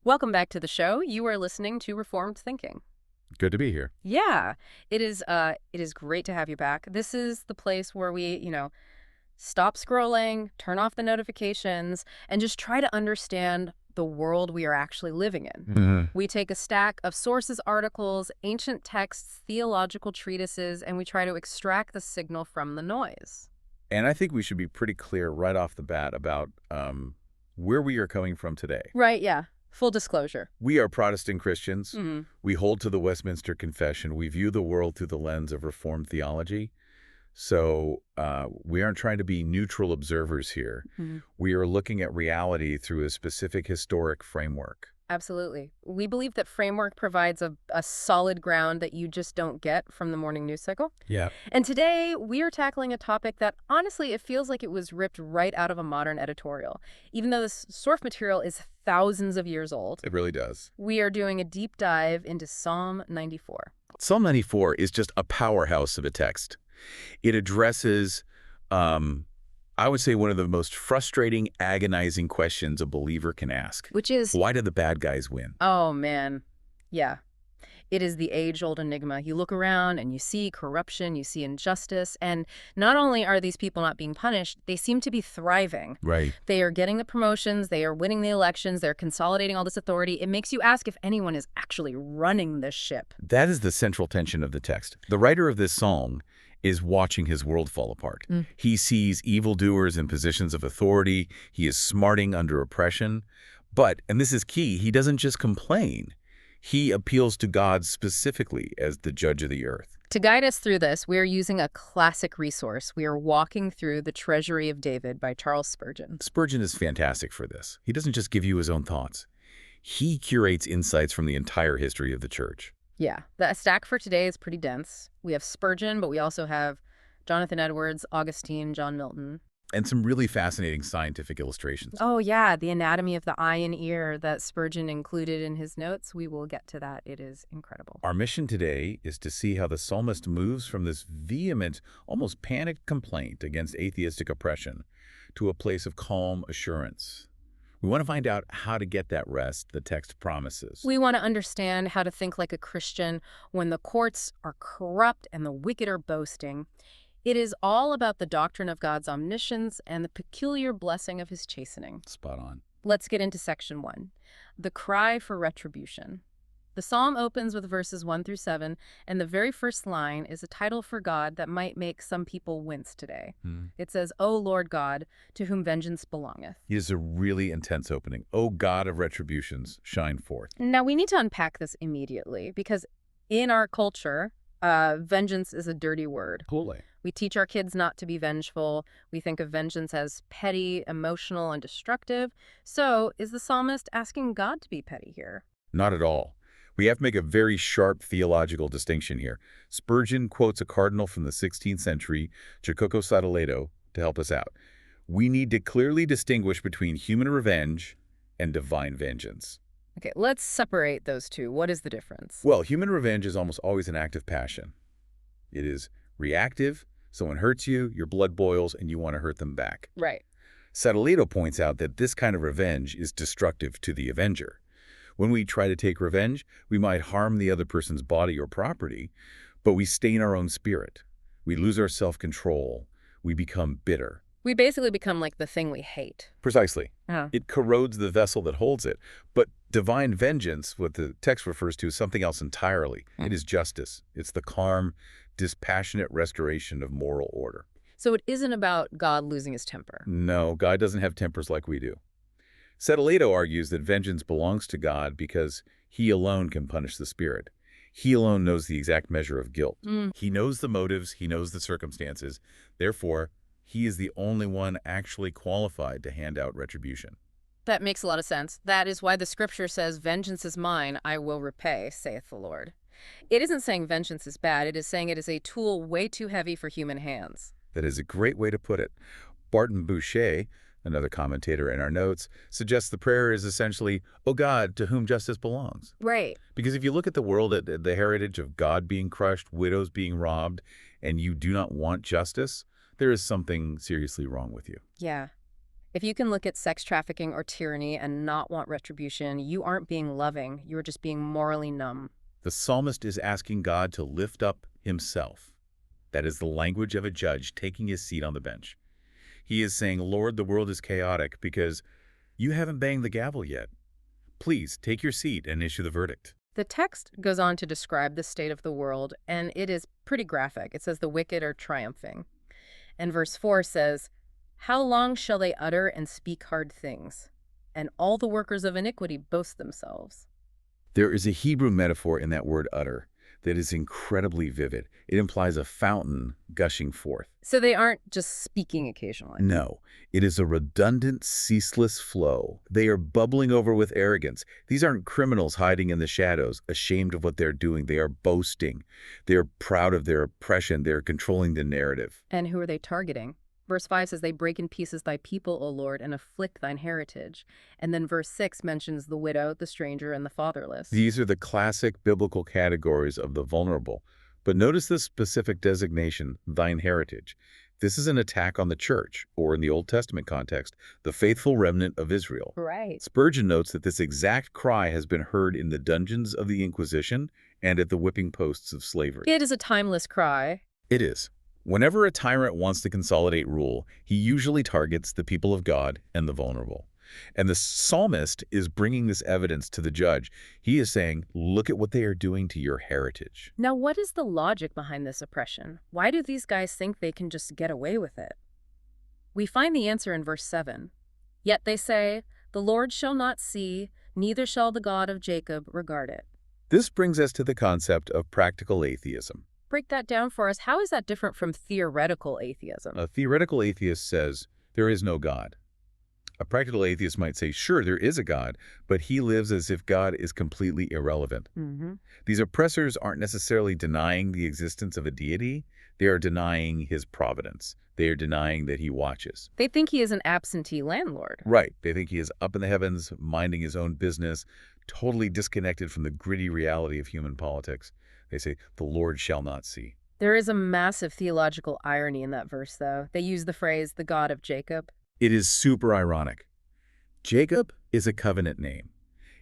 Welcome back to the show. You are listening to Reformed Thinking. Good to be here. Yeah, it is great to have you back. This is the place where we, stop scrolling, turn off the notifications, and just try to understand the world we are actually living in. We take a stack of sources, articles, ancient texts, theological treatises, and we try to extract the signal from the noise. And I think we should be pretty clear right off the bat about where we are coming from today. Right, yeah. Full disclosure. We are Protestant Christians. Mhm. We hold to the Westminster Confession. We view the world through the lens of Reformed theology. So we aren't trying to be neutral observers here. Mhm. We are looking at reality through a specific historic framework. Absolutely. We believe that framework provides a solid ground that you just don't get from the morning news cycle. Yeah. And today, we are tackling a topic that, honestly, it feels like it was ripped right out of a modern editorial. Even though this source material is thousands of years old, It really does. we are doing a deep dive into Psalm 94. Psalm 94 is just a powerhouse of a text. It addresses, I would say, one of the most frustrating, agonizing questions a believer can ask. Which is, Why do the bad guys win? oh man, yeah. It is the age-old enigma. You look around and you see corruption, you see injustice, and not only are these people not being punished, they seem to be thriving. Right. They are getting the promotions, they are winning the elections, they're consolidating all this authority. It makes you ask if anyone is actually running this ship. That is the central tension of the text. The writer of this psalm is watching his world fall apart. He sees evildoers in positions of authority. He is smarting under oppression. But, and this is key, he doesn't just complain. He appeals to God specifically as the judge of the earth. To guide us through this, we are using a classic resource. We are walking through The Treasury of David by Charles Spurgeon. Spurgeon is fantastic for this. He doesn't just give you his own thoughts. He curates insights from the entire history of the church. Yeah, the stack for today is pretty dense. We have Spurgeon, but we also have Jonathan Edwards, Augustine, John Milton. And some really fascinating scientific illustrations. Oh, yeah, the anatomy of the eye and ear that Spurgeon included in his notes. We will get to that. It is incredible. Our mission today is to see how the psalmist moves from this vehement, almost panicked complaint against atheistic oppression to a place of calm assurance. We want to find out how to get that rest the text promises. We want to understand how to think like a Christian when the courts are corrupt and the wicked are boasting. It is all about the doctrine of God's omniscience and the peculiar blessing of his chastening. Spot on. Let's get into section 1, the cry for retribution. The psalm opens with verses 1 through 7, and the very first line is a title for God that might make some people wince today. It says, O Lord God, to whom vengeance belongeth. It is a really intense opening. O God of retributions, shine forth. Now, we need to unpack this immediately, because in our culture, vengeance is a dirty word. Totally. We teach our kids not to be vengeful. We think of vengeance as petty, emotional, and destructive. So, is the psalmist asking God to be petty here? Not at all. We have to make a very sharp theological distinction here. Spurgeon quotes a cardinal from the 16th century, Jacopo Sadaleto, to help us out. We need to clearly distinguish between human revenge and divine vengeance. Okay, let's separate those two. What is the difference? Well, human revenge is almost always an act of passion. It is reactive. Someone hurts you, your blood boils, and you want to hurt them back. Right. Sadaleto points out that this kind of revenge is destructive to the avenger. When we try to take revenge, we might harm the other person's body or property, but we stain our own spirit. We lose our self-control. We become bitter. We basically become like the thing we hate. Precisely. Uh-huh. It corrodes the vessel that holds it. But divine vengeance, what the text refers to, is something else entirely. It is justice. It's the calm, dispassionate restoration of moral order. So it isn't about God losing his temper. No, God doesn't have tempers like we do. Sadaleto argues that vengeance belongs to God because he alone can punish the spirit. He alone knows the exact measure of guilt. He knows the motives, he knows the circumstances. Therefore, he is the only one actually qualified to hand out retribution. That makes a lot of sense. That is why the scripture says, vengeance is mine, I will repay, saith the Lord. It isn't saying vengeance is bad. It is saying it is a tool way too heavy for human hands. That is a great way to put it. Barton Boucher, another commentator in our notes, suggests the prayer is essentially, O God, to whom justice belongs. Right. Because if you look at the world, at the heritage of God being crushed, widows being robbed, and you do not want justice, there is something seriously wrong with you. Yeah. If you can look at sex trafficking or tyranny and not want retribution, you aren't being loving. You're just being morally numb. The psalmist is asking God to lift up himself. That is the language of a judge taking his seat on the bench. He is saying, Lord, the world is chaotic because you haven't banged the gavel yet. Please take your seat and issue the verdict. The text goes on to describe the state of the world, and it is pretty graphic. It says the wicked are triumphing. And verse 4 says, how long shall they utter and speak hard things? And all the workers of iniquity boast themselves. There is a Hebrew metaphor in that word utter that is incredibly vivid. It implies a fountain gushing forth. So they aren't just speaking occasionally. No, it is a redundant, ceaseless flow. They are bubbling over with arrogance. These aren't criminals hiding in the shadows, ashamed of what they're doing. They are boasting. They're proud of their oppression. They're controlling the narrative. And who are they targeting? Verse 5 says, they break in pieces thy people, O Lord, and afflict thine heritage. And then verse 6 mentions the widow, the stranger, and the fatherless. These are the classic biblical categories of the vulnerable. But notice this specific designation, thine heritage. This is an attack on the church, or in the Old Testament context, the faithful remnant of Israel. Right. Spurgeon notes that this exact cry has been heard in the dungeons of the Inquisition and at the whipping posts of slavery. It is a timeless cry. It is. Whenever a tyrant wants to consolidate rule, he usually targets the people of God and the vulnerable. And the psalmist is bringing this evidence to the judge. He is saying, look at what they are doing to your heritage. Now, what is the logic behind this oppression? Why do these guys think they can just get away with it? We find the answer in verse 7. Yet they say, the Lord shall not see, neither shall the God of Jacob regard it. This brings us to the concept of practical atheism. Break that down for us. How is that different from theoretical atheism? A theoretical atheist says, there is no God. A practical atheist might say, sure, there is a God, but he lives as if God is completely irrelevant. These oppressors aren't necessarily denying the existence of a deity. They are denying his providence. They are denying that he watches. They think he is an absentee landlord. Right. They think he is up in the heavens, minding his own business, totally disconnected from the gritty reality of human politics. They say, the Lord shall not see. There is a massive theological irony in that verse, though. They use the phrase, the God of Jacob. It is super ironic. Jacob is a covenant name.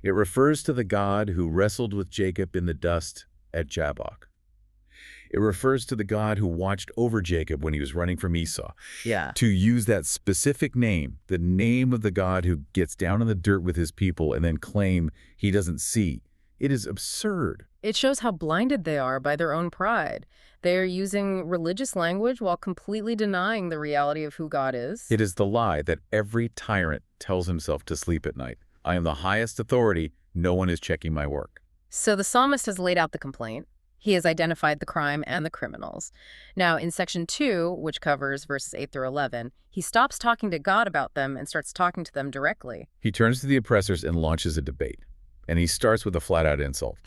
It refers to the God who wrestled with Jacob in the dust at Jabbok. It refers to the God who watched over Jacob when he was running from Esau. Yeah. To use that specific name, the name of the God who gets down in the dirt with his people and then claim he doesn't see, it is absurd. It shows how blinded they are by their own pride. They are using religious language while completely denying the reality of who God is. It is the lie that every tyrant tells himself to sleep at night. I am the highest authority. No one is checking my work. So the psalmist has laid out the complaint. He has identified the crime and the criminals. Now, in section 2, which covers verses 8 through 11, he stops talking to God about them and starts talking to them directly. He turns to the oppressors and launches a debate. And he starts with a flat-out insult.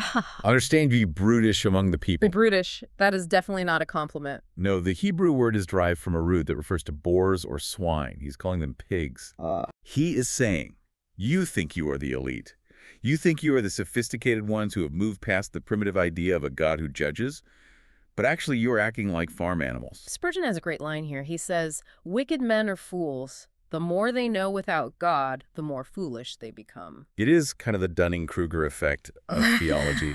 Understand ye brutish among the people. Brutish, that is definitely not a compliment. No, the Hebrew word is derived from a root that refers to boars or swine. He's calling them pigs. He is saying, you think you are the elite. You think you are the sophisticated ones who have moved past the primitive idea of a God who judges, but actually you are acting like farm animals. Spurgeon has a great line here. He says, wicked men are fools. The more they know without God, the more foolish they become. It is kind of the Dunning-Kruger effect of theology.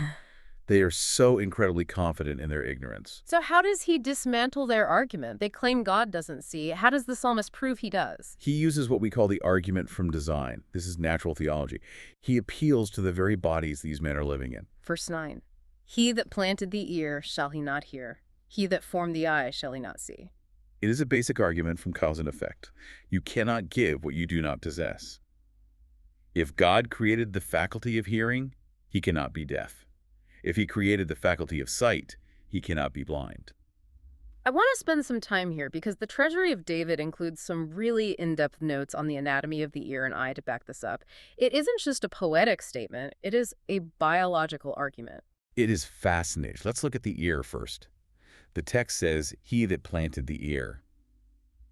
They are so incredibly confident in their ignorance. So how does he dismantle their argument? They claim God doesn't see. How does the psalmist prove he does? He uses what we call the argument from design. This is natural theology. He appeals to the very bodies these men are living in. Verse 9, he that planted the ear, shall he not hear? He that formed the eye, shall he not see? It is a basic argument from cause and effect. You cannot give what you do not possess. If God created the faculty of hearing, he cannot be deaf. If he created the faculty of sight, he cannot be blind. I want to spend some time here because the Treasury of David includes some really in-depth notes on the anatomy of the ear and eye to back this up. It isn't just a poetic statement, it is a biological argument. It is fascinating. Let's look at the ear first. The text says, he that planted the ear.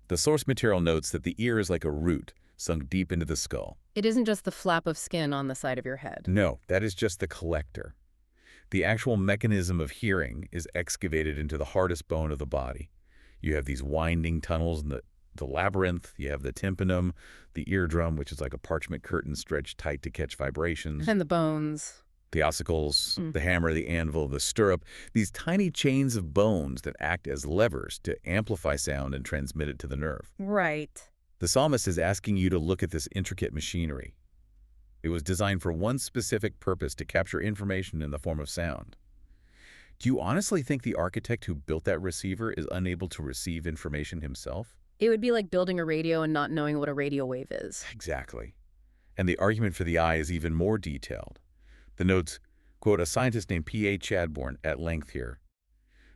The source material notes that the ear is like a root sunk deep into the skull. It isn't just the flap of skin on the side of your head. No, that is just the collector. The actual mechanism of hearing is excavated into the hardest bone of the body. You have these winding tunnels in the the labyrinth, you have the tympanum, the eardrum, which is like a parchment curtain stretched tight to catch vibrations, And the bones. the ossicles, Mm. the hammer, the anvil, the stirrup, these tiny chains of bones that act as levers to amplify sound and transmit it to the nerve. Right. The psalmist is asking you to look at this intricate machinery. It was designed for one specific purpose, to capture information in the form of sound. Do you honestly think the architect who built that receiver is unable to receive information himself? It would be like building a radio and not knowing what a radio wave is. Exactly. And the argument for the eye is even more detailed. The notes quote a scientist named P.A. Chadbourne at length here.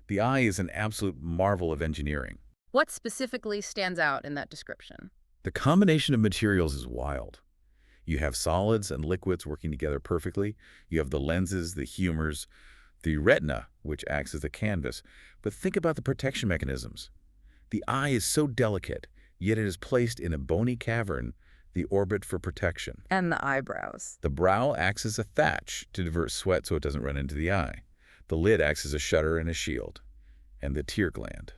The eye is an absolute marvel of engineering. What specifically stands out in that description? The combination of materials is wild. You have solids and liquids working together perfectly. You have the lenses, the humors, the retina, which acts as a canvas. But think about the protection mechanisms. The eye is so delicate, yet it is placed in a bony cavern, the orbit for protection. And the eyebrows. The brow acts as a thatch to divert sweat so it doesn't run into the eye. The lid acts as a shutter and a shield. And the tear gland.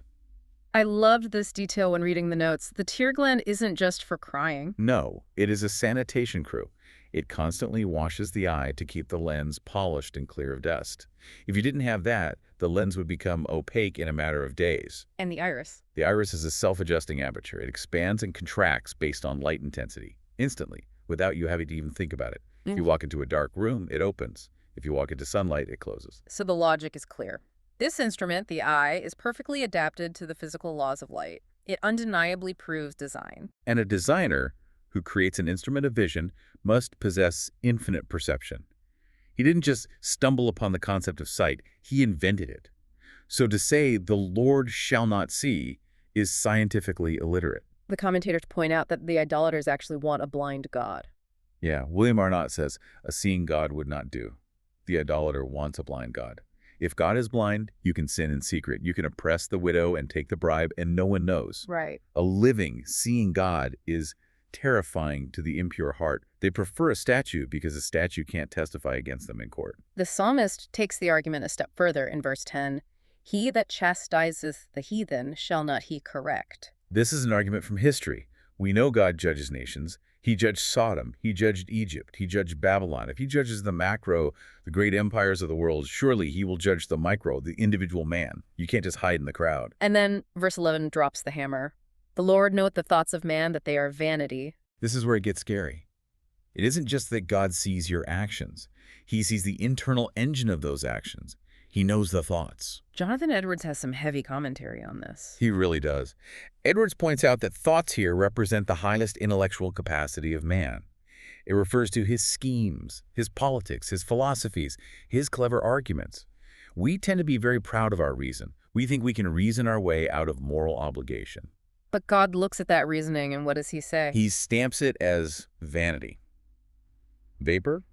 I loved this detail when reading the notes. The tear gland isn't just for crying. No, it is a sanitation crew. It constantly washes the eye to keep the lens polished and clear of dust. If you didn't have that, the lens would become opaque in a matter of days. And the iris. The iris is a self-adjusting aperture. It expands and contracts based on light intensity, instantly, without you having to even think about it. If you walk into a dark room, it opens. If you walk into sunlight, it closes. So the logic is clear. This instrument, the eye, is perfectly adapted to the physical laws of light. It undeniably proves design. And a designer who creates an instrument of vision must possess infinite perception. He didn't just stumble upon the concept of sight, he invented it. So to say the Lord shall not see is scientifically illiterate. The commentators point out that the idolaters actually want a blind God. Yeah, William Arnott says, a seeing God would not do. The idolater wants a blind God. If God is blind, you can sin in secret. You can oppress the widow and take the bribe, and no one knows. Right. A living, seeing God is terrifying to the impure heart. They prefer a statue because a statue can't testify against them in court. The psalmist takes the argument a step further in verse 10. He that chastiseth the heathen shall not he correct. This is an argument from history. We know God judges nations. He judged Sodom. He judged Egypt. He judged Babylon. If he judges the macro, the great empires of the world, surely he will judge the micro, the individual man. You can't just hide in the crowd. And then verse 11 drops the hammer. The Lord knoweth the thoughts of man, that they are vanity. This is where it gets scary. It isn't just that God sees your actions. He sees the internal engine of those actions. He knows the thoughts. Jonathan Edwards has some heavy commentary on this. He really does. Edwards points out that thoughts here represent the highest intellectual capacity of man. It refers to his schemes, his politics, his philosophies, his clever arguments. We tend to be very proud of our reason. We think we can reason our way out of moral obligation. But God looks at that reasoning, and what does he say? He stamps it as vanity. Vapor?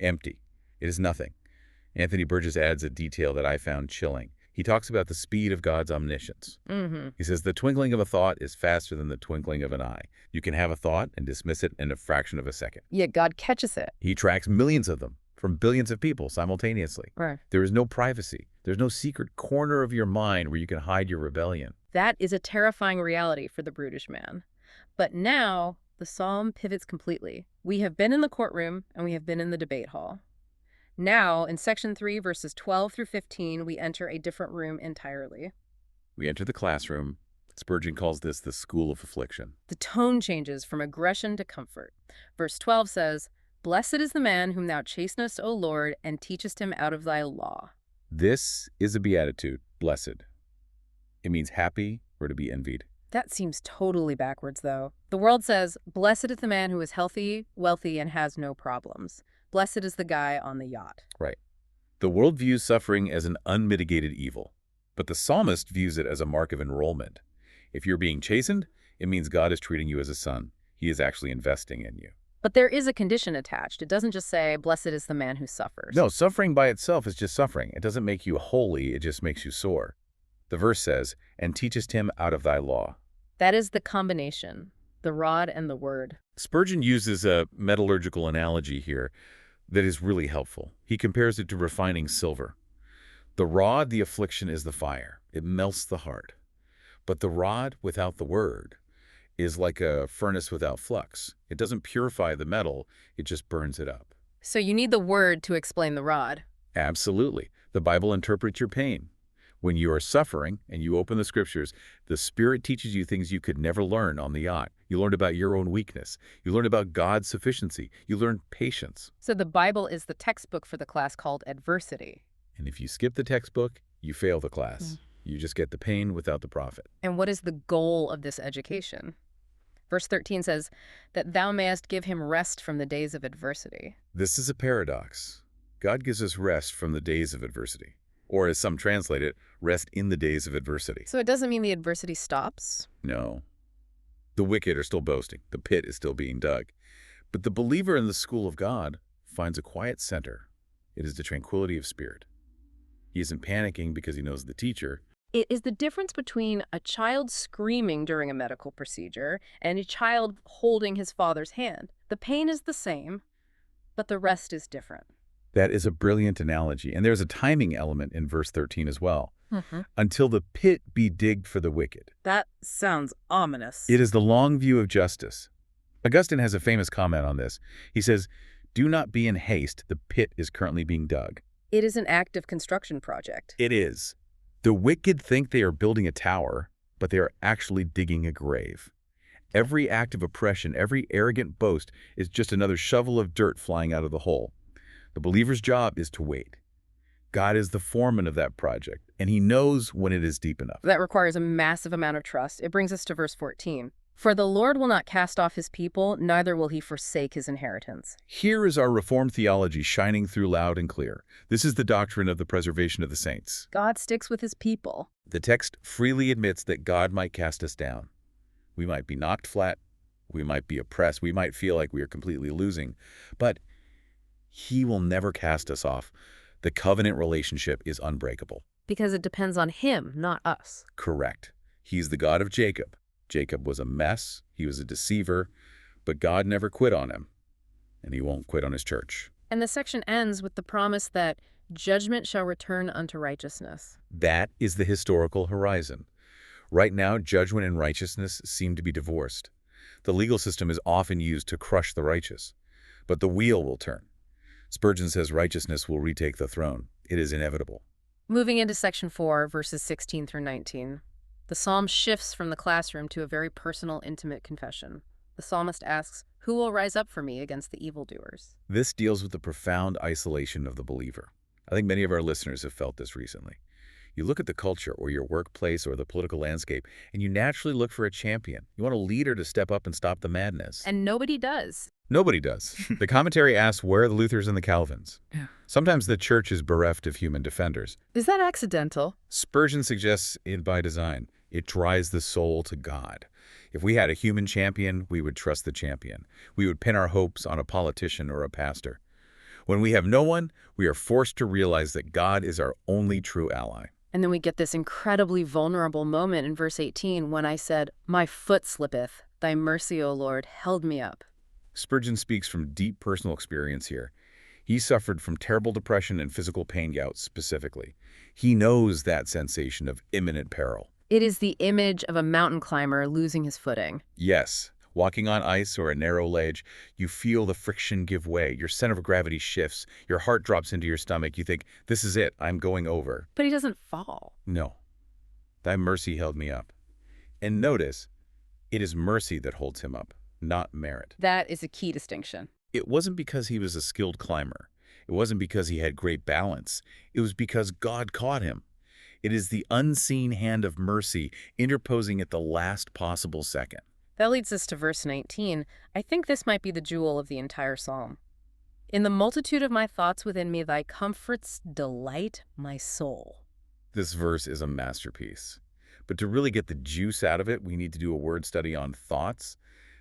Empty. It is nothing. Anthony Burgess adds a detail that I found chilling. He talks about the speed of God's omniscience. He says the twinkling of a thought is faster than the twinkling of an eye. You can have a thought and dismiss it in a fraction of a second. Yet God catches it. He tracks millions of them from billions of people simultaneously. Right. There is no privacy. There's no secret corner of your mind where you can hide your rebellion. That is a terrifying reality for the brutish man. But now the psalm pivots completely. We have been in the courtroom and we have been in the debate hall. Now, in section 3, verses 12 through 15, we enter a different room entirely. We enter the classroom. Spurgeon calls this the school of affliction. The tone changes from aggression to comfort. Verse 12 says, Blessed is the man whom thou chastenest, O Lord, and teachest him out of thy law. This is a beatitude, blessed. It means happy or to be envied. That seems totally backwards, though. The world says, Blessed is the man who is healthy, wealthy, and has no problems. Blessed is the guy on the yacht. Right. The world views suffering as an unmitigated evil, but the psalmist views it as a mark of enrollment. If you're being chastened, it means God is treating you as a son. He is actually investing in you. But there is a condition attached. It doesn't just say, Blessed is the man who suffers. No, suffering by itself is just suffering. It doesn't make you holy, it just makes you sore. The verse says, and teachest him out of thy law. That is the combination, the rod and the word. Spurgeon uses a metallurgical analogy here that is really helpful. He compares it to refining silver. The rod, the affliction, is the fire. It melts the heart. But the rod without the word is like a furnace without flux. It doesn't purify the metal, it just burns it up. So you need the word to explain the rod. Absolutely. The Bible interprets your pain. When you are suffering and you open the scriptures, the Spirit teaches you things you could never learn on the yacht. You learn about your own weakness. You learn about God's sufficiency. You learn patience. So the Bible is the textbook for the class called adversity. And if you skip the textbook, you fail the class. You just get the pain without the profit. And what is the goal of this education? Verse 13 says, that thou mayest give him rest from the days of adversity. This is a paradox. God gives us rest from the days of adversity. Or as some translate it, rest in the days of adversity. So it doesn't mean the adversity stops? No. The wicked are still boasting. The pit is still being dug. But the believer in the school of God finds a quiet center. It is the tranquility of spirit. He isn't panicking because he knows the teacher. It is the difference between a child screaming during a medical procedure and a child holding his father's hand. The pain is the same, but the rest is different. That is a brilliant analogy. And there's a timing element in verse 13 as well. Until the pit be digged for the wicked. That sounds ominous. It is the long view of justice. Augustine has a famous comment on this. He says, do not be in haste. The pit is currently being dug. It is an active construction project. It is. The wicked think they are building a tower, but they are actually digging a grave. Every act of oppression, every arrogant boast is just another shovel of dirt flying out of the hole. The believer's job is to wait. God is the foreman of that project, and he knows when it is deep enough. That requires a massive amount of trust. It brings us to verse 14. For the Lord will not cast off his people, neither will he forsake his inheritance. Here is our Reformed theology shining through loud and clear. This is the doctrine of the preservation of the saints. God sticks with his people. The text freely admits that God might cast us down. We might be knocked flat. We might be oppressed. We might feel like we are completely losing. But he will never cast us off. The covenant relationship is unbreakable. Because it depends on him, not us. Correct. He's the God of Jacob. Jacob was a mess. He was a deceiver. But God never quit on him. And he won't quit on his church. And the section ends with the promise that judgment shall return unto righteousness. That is the historical horizon. Right now, judgment and righteousness seem to be divorced. The legal system is often used to crush the righteous. But the wheel will turn. Spurgeon says righteousness will retake the throne. It is inevitable. Moving into section 4, verses 16 through 19. The psalm shifts from the classroom to a very personal, intimate confession. The psalmist asks, who will rise up for me against the evildoers? This deals with the profound isolation of the believer. I think many of our listeners have felt this recently. You look at the culture or your workplace or the political landscape, and you naturally look for a champion. You want a leader to step up and stop the madness. And nobody does. Nobody does. The commentary asks, where are the Luthers and the Calvins? Yeah. Sometimes the church is bereft of human defenders. Is that accidental? Spurgeon suggests it by design. It drives the soul to God. If we had a human champion, we would trust the champion. We would pin our hopes on a politician or a pastor. When we have no one, we are forced to realize that God is our only true ally. And then we get this incredibly vulnerable moment in verse 18 when I said, my foot slippeth, thy mercy, O Lord, held me up. Spurgeon speaks from deep personal experience here. He suffered from terrible depression and physical pain gouts specifically. He knows that sensation of imminent peril. It is the image of a mountain climber losing his footing. Yes, walking on ice or a narrow ledge, you feel the friction give way. Your center of gravity shifts. Your heart drops into your stomach. You think, this is it. I'm going over. But he doesn't fall. No. Thy mercy held me up. And notice, it is mercy that holds him up, not merit. That is a key distinction. It wasn't because he was a skilled climber. It wasn't because he had great balance. It was because God caught him. It is the unseen hand of mercy interposing at the last possible second. That leads us to verse 19. I think this might be the jewel of the entire psalm. In the multitude of my thoughts within me, thy comforts delight my soul. This verse is a masterpiece. But to really get the juice out of it, we need to do a word study on thoughts.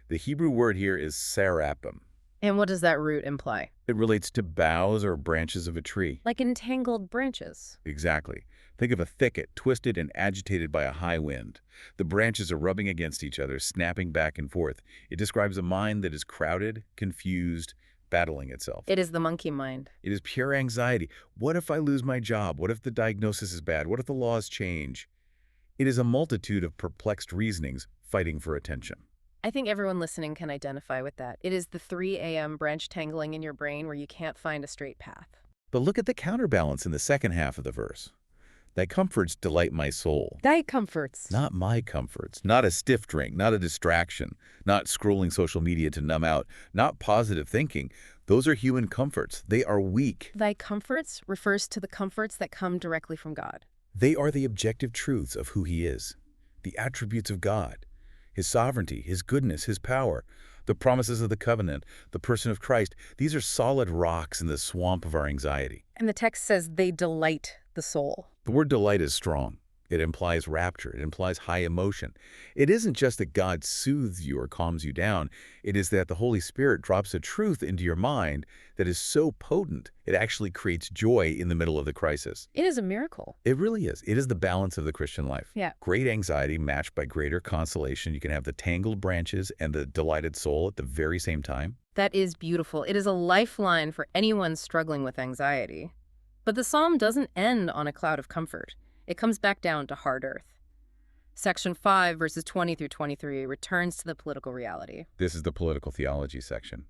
The Hebrew word here is serapim. And what does that root imply? It relates to boughs or branches of a tree. Like entangled branches. Exactly. Think of a thicket twisted and agitated by a high wind. The branches are rubbing against each other, snapping back and forth. It describes a mind that is crowded, confused, battling itself. It is the monkey mind. It is pure anxiety. What if I lose my job? What if the diagnosis is bad? What if the laws change? It is a multitude of perplexed reasonings fighting for attention. I think everyone listening can identify with that. It is the 3 a.m. branch tangling in your brain where you can't find a straight path. But look at the counterbalance in the second half of the verse. Thy comforts delight my soul. Thy comforts. Not my comforts, not a stiff drink, not a distraction, not scrolling social media to numb out, not positive thinking. Those are human comforts. They are weak. Thy comforts refers to the comforts that come directly from God. They are the objective truths of who he is, the attributes of God, his sovereignty, his goodness, his power, the promises of the covenant, the person of Christ. These are solid rocks in the swamp of our anxiety. And the text says they delight the soul. The word delight is strong. It implies rapture. It implies high emotion. It isn't just that God soothes you or calms you down. It is that the Holy Spirit drops a truth into your mind that is so potent, it actually creates joy in the middle of the crisis. It is a miracle. It really is. It is the balance of the Christian life. Yeah. Great anxiety matched by greater consolation. You can have the tangled branches and the delighted soul at the very same time. That is beautiful. It is a lifeline for anyone struggling with anxiety. But the psalm doesn't end on a cloud of comfort. It comes back down to hard earth. Section 5, verses 20 through 23, returns to the political reality. This is the political theology section,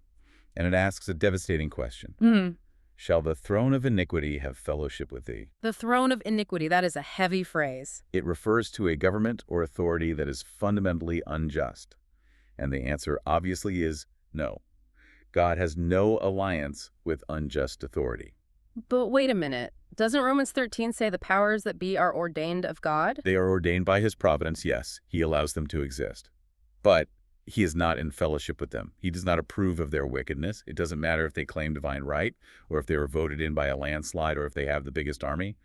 and it asks a devastating question. Shall the throne of iniquity have fellowship with thee? The throne of iniquity, that is a heavy phrase. It refers to a government or authority that is fundamentally unjust. And the answer obviously is no. God has no alliance with unjust authority. But wait a minute. Doesn't Romans 13 say the powers that be are ordained of God? They are ordained by his providence, yes. He allows them to exist. But he is not in fellowship with them. He does not approve of their wickedness. It doesn't matter if they claim divine right, or if they were voted in by a landslide, or if they have the biggest army.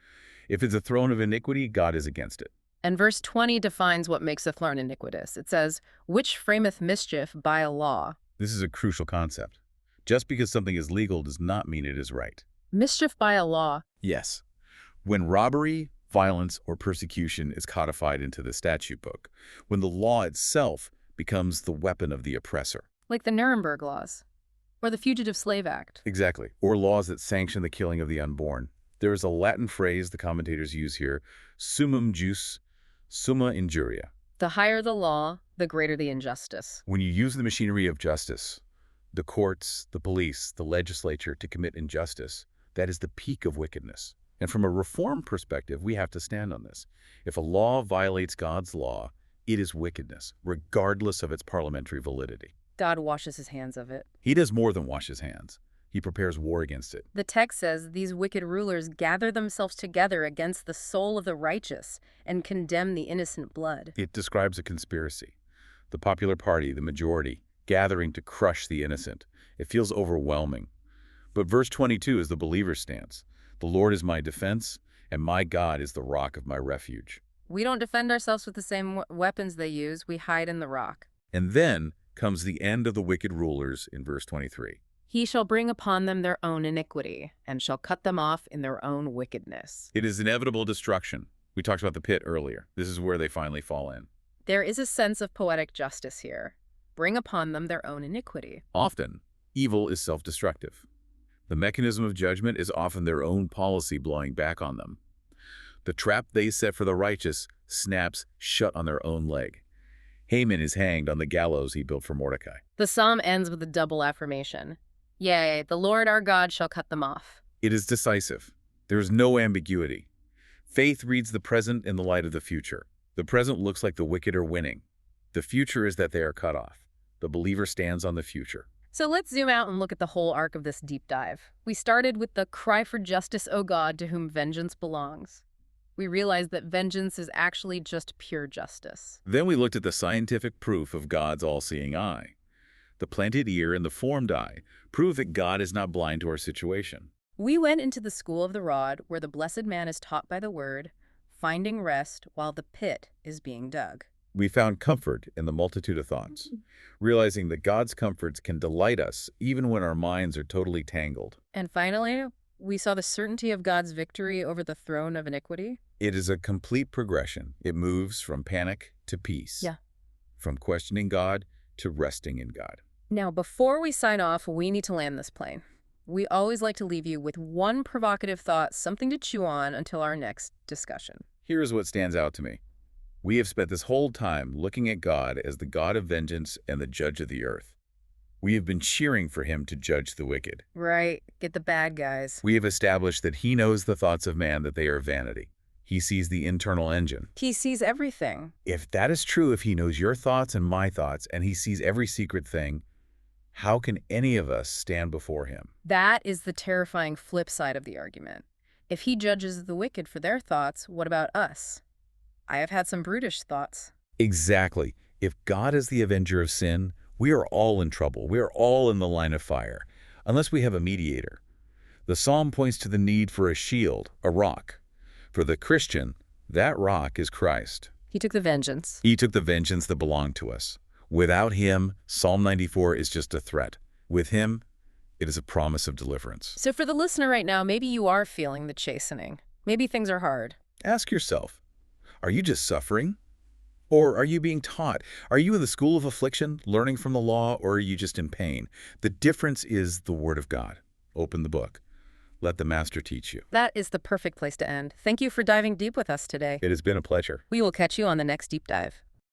If it's a throne of iniquity, God is against it. And verse 20 defines what makes a throne iniquitous. It says, which frameth mischief by a law. This is a crucial concept. Just because something is legal does not mean it is right. Mischief by a law. Yes. When robbery, violence, or persecution is codified into the statute book, when the law itself becomes the weapon of the oppressor. Like the Nuremberg laws, or the Fugitive Slave Act. Exactly. Or laws that sanction the killing of the unborn. There is a Latin phrase the commentators use here, summum jus, summa injuria. The higher the law, the greater the injustice. When you use the machinery of justice, the courts, the police, the legislature to commit injustice, that is the peak of wickedness. And from a reform perspective, we have to stand on this. If a law violates God's law, it is wickedness, regardless of its parliamentary validity. God washes his hands of it. He does more than wash his hands. He prepares war against it. The text says these wicked rulers gather themselves together against the soul of the righteous and condemn the innocent blood. It describes a conspiracy. The popular party, the majority, gathering to crush the innocent. It feels overwhelming. But verse 22 is the believer's stance. The Lord is my defense, and my God is the rock of my refuge. We don't defend ourselves with the same weapons they use. We hide in the rock. And then comes the end of the wicked rulers in verse 23. He shall bring upon them their own iniquity, and shall cut them off in their own wickedness. It is inevitable destruction. We talked about the pit earlier. This is where they finally fall in. There is a sense of poetic justice here. Bring upon them their own iniquity. Often, evil is self-destructive. The mechanism of judgment is often their own policy blowing back on them. The trap they set for the righteous snaps shut on their own leg. Haman is hanged on the gallows he built for Mordecai. The psalm ends with a double affirmation. Yea, the Lord our God shall cut them off. It is decisive. There is no ambiguity. Faith reads the present in the light of the future. The present looks like the wicked are winning. The future is that they are cut off. The believer stands on the future. So let's zoom out and look at the whole arc of this deep dive. We started with the cry for justice, O God, to whom vengeance belongs. We realized that vengeance is actually just pure justice. Then we looked at the scientific proof of God's all-seeing eye. The planted ear and the formed eye prove that God is not blind to our situation. We went into the school of the rod, where the blessed man is taught by the word, finding rest while the pit is being dug. We found comfort in the multitude of thoughts, realizing that God's comforts can delight us even when our minds are totally tangled. And finally, we saw the certainty of God's victory over the throne of iniquity. It is a complete progression. It moves from panic to peace. Yeah. From questioning God to resting in God. Now, before we sign off, we need to land this plane. We always like to leave you with one provocative thought, something to chew on until our next discussion. Here's what stands out to me. We have spent this whole time looking at God as the God of vengeance and the judge of the earth. We have been cheering for him to judge the wicked. Right. Get the bad guys. We have established that he knows the thoughts of man, that they are vanity. He sees the internal engine. He sees everything. If that is true, if he knows your thoughts and my thoughts, and he sees every secret thing, how can any of us stand before him? That is the terrifying flip side of the argument. If he judges the wicked for their thoughts, what about us? I have had some brutish thoughts. Exactly. If God is the avenger of sin, we are all in trouble. We are all in the line of fire, unless we have a mediator. The psalm points to the need for a shield, a rock. For the Christian, that rock is Christ. He took the vengeance. He took the vengeance that belonged to us. Without him, Psalm 94 is just a threat. With him, it is a promise of deliverance. So for the listener right now, maybe you are feeling the chastening. Maybe things are hard. Ask yourself, are you just suffering? Or are you being taught? Are you in the school of affliction, learning from the law, or are you just in pain? The difference is the Word of God. Open the book. Let the Master teach you. That is the perfect place to end. Thank you for diving deep with us today. It has been a pleasure. We will catch you on the next deep dive.